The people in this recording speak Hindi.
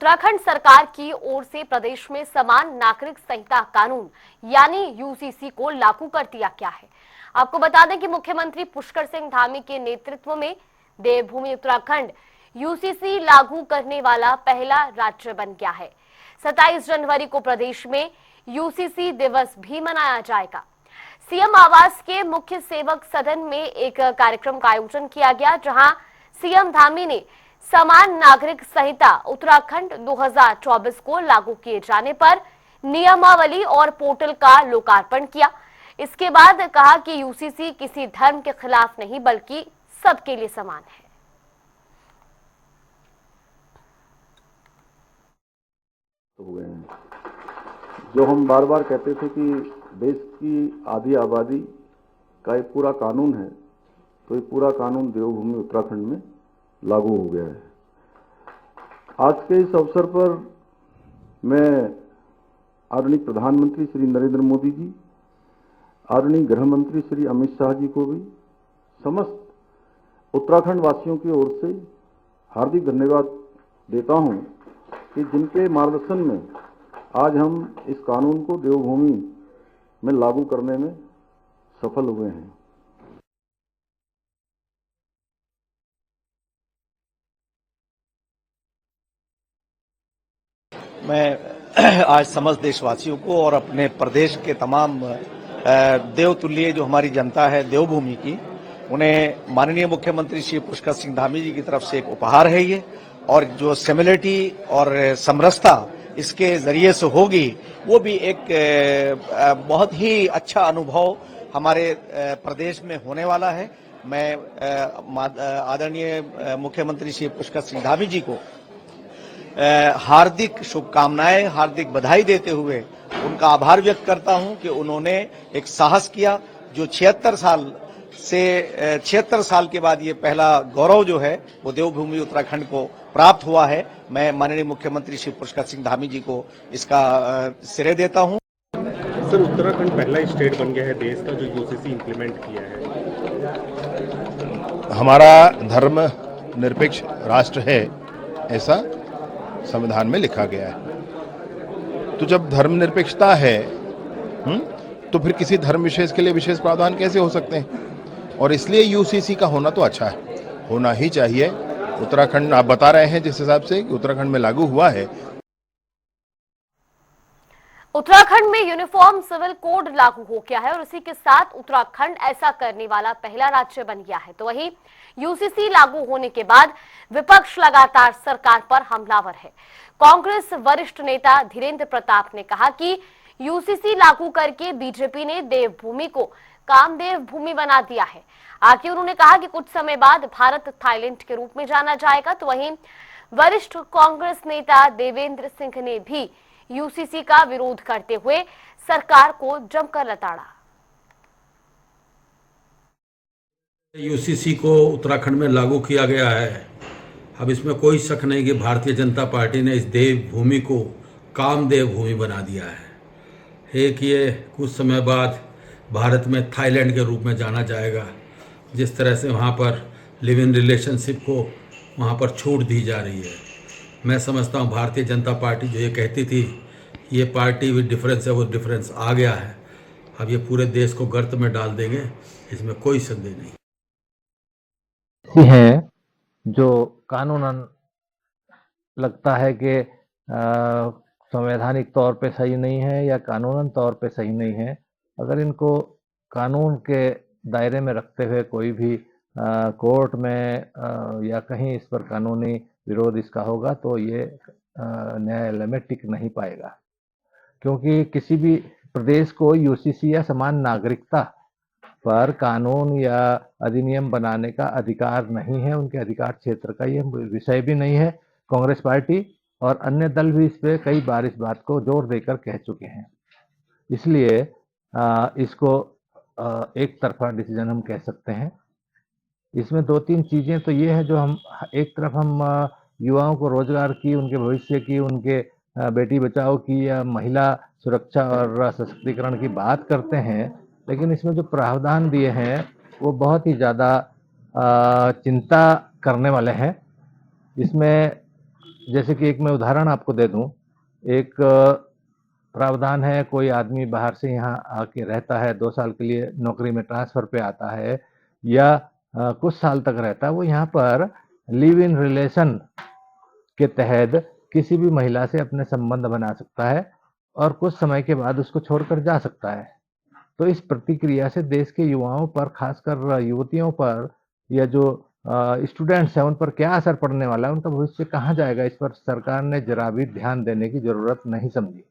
उत्तराखंड सरकार की ओर से प्रदेश में समान नागरिक संहिता कानून यानी यूसीसी को लागू कर दिया गया है। आपको बता दें कि मुख्यमंत्री पुष्कर सिंह धामी के नेतृत्व में देवभूमि उत्तराखंड यूसीसी लागू करने वाला पहला राज्य बन गया है। 27 जनवरी को प्रदेश में यूसीसी दिवस भी मनाया जाएगा। सीएम आवास के मुख्य सेवक सदन में एक कार्यक्रम का आयोजन किया गया, जहां सीएम धामी ने समान नागरिक संहिता उत्तराखंड 2024 को लागू किए जाने पर नियमावली और पोर्टल का लोकार्पण किया। इसके बाद कहा कि यूसीसी किसी धर्म के खिलाफ नहीं बल्कि सबके लिए समान है। जो हम बार बार कहते थे कि देश की आधी आबादी का एक पूरा कानून है, तो ये पूरा कानून देवभूमि उत्तराखंड में लागू हो गया है। आज के इस अवसर पर मैं आदरणीय प्रधानमंत्री श्री नरेंद्र मोदी जी, आदरणीय गृह मंत्री श्री अमित शाह जी को भी समस्त उत्तराखंड वासियों की ओर से हार्दिक धन्यवाद देता हूं कि जिनके मार्गदर्शन में आज हम इस कानून को देवभूमि में लागू करने में सफल हुए हैं। मैं आज समस्त देशवासियों को और अपने प्रदेश के तमाम देवतुल्य जो हमारी जनता है देवभूमि की, उन्हें माननीय मुख्यमंत्री श्री पुष्कर सिंह धामी जी की तरफ से एक उपहार है ये, और जो सिमिलरिटी और समरसता इसके जरिए से होगी, वो भी एक बहुत ही अच्छा अनुभव हमारे प्रदेश में होने वाला है। मैं आदरणीय मुख्यमंत्री श्री पुष्कर सिंह धामी जी को हार्दिक शुभकामनाएं, हार्दिक बधाई देते हुए उनका आभार व्यक्त करता हूं कि उन्होंने एक साहस किया, जो 76 साल के बाद ये पहला गौरव जो है वो देवभूमि उत्तराखंड को प्राप्त हुआ है। मैं माननीय मुख्यमंत्री श्री पुष्कर सिंह धामी जी को इसका श्रेय देता हूं। सर, उत्तराखंड पहला स्टेट बन गया है देश का जो यूसीसी इंप्लीमेंट किया है। हमारा धर्म निरपेक्ष राष्ट्र है, ऐसा संविधान में लिखा गया है। तो जब धर्मनिरपेक्षता है तो फिर किसी धर्म विशेष के लिए विशेष प्रावधान कैसे हो सकते हैं? और इसलिए यूसीसी का होना तो अच्छा है, होना ही चाहिए। उत्तराखंड आप बता रहे हैं जिस हिसाब से कि उत्तराखंड में लागू हुआ है। उत्तराखंड में यूनिफॉर्म सिविल कोड लागू हो गया है और इसी के साथ उत्तराखंड ऐसा करने वाला पहला राज्य बन गया है। तो वहीं यूसीसी लागू होने के बाद विपक्ष लगातार सरकार पर हमलावर है। कांग्रेस वरिष्ठ नेता धीरेन्द्र प्रताप ने कहा कि यूसीसी लागू करके बीजेपी ने देवभूमि को कामदेव भूमि बना दिया है। आगे उन्होंने कहा कि कुछ समय बाद भारत थाईलैंड के रूप में जाना जाएगा। तो वहीं वरिष्ठ कांग्रेस नेता देवेंद्र सिंह ने भी यूसीसी का विरोध करते हुए सरकार को जमकर लताड़ा। यूसीसी को उत्तराखंड में लागू किया गया है। अब इसमें कोई शक नहीं कि भारतीय जनता पार्टी ने इस देवभूमि को कामदेव भूमि बना दिया है। एक ये कुछ समय बाद भारत में थाईलैंड के रूप में जाना जाएगा। जिस तरह से वहाँ पर लिव इन रिलेशनशिप को वहाँ पर छूट दी जा रही है, मैं समझता हूँ भारतीय जनता पार्टी जो ये कहती थी ये पार्टी विद डिफरेंस है, वो डिफरेंस आ गया है। अब ये पूरे देश को गर्त में डाल देंगे, इसमें कोई संदेह नहीं है। जो कानूनन लगता है कि संवैधानिक तौर पे सही नहीं है या कानूनन तौर पे सही नहीं है, अगर इनको कानून के दायरे में रखते हुए कोई भी कोर्ट में या कहीं इस पर कानूनी विरोध इसका होगा तो ये न्यायालय में टिक नहीं पाएगा, क्योंकि किसी भी प्रदेश को यूसीसी या समान नागरिकता पर कानून या अधिनियम बनाने का अधिकार नहीं है। उनके अधिकार क्षेत्र का ये विषय भी नहीं है। कांग्रेस पार्टी और अन्य दल भी इस पे कई बार इस बात को जोर देकर कह चुके हैं। इसलिए इसको एक तरफा डिसीजन हम कह सकते हैं। इसमें दो तीन चीजें तो ये है, जो हम एक तरफ हम युवाओं को रोजगार की, उनके भविष्य की, उनके बेटी बचाओ की या महिला सुरक्षा और सशक्तिकरण की बात करते हैं, लेकिन इसमें जो प्रावधान दिए हैं वो बहुत ही ज़्यादा चिंता करने वाले हैं। इसमें जैसे कि एक मैं उदाहरण आपको दे दूं, एक प्रावधान है, कोई आदमी बाहर से यहाँ आके रहता है, 2 साल के लिए नौकरी में ट्रांसफर पे आता है या कुछ साल तक रहता है, वो यहाँ पर लिव इन रिलेशन के तहत किसी भी महिला से अपने संबंध बना सकता है और कुछ समय के बाद उसको छोड़कर जा सकता है। तो इस प्रतिक्रिया से देश के युवाओं पर, खासकर युवतियों पर या जो स्टूडेंट्स हैं उन पर क्या असर पड़ने वाला है, उनका भविष्य कहाँ जाएगा, इस पर सरकार ने जरा भी ध्यान देने की जरूरत नहीं समझी।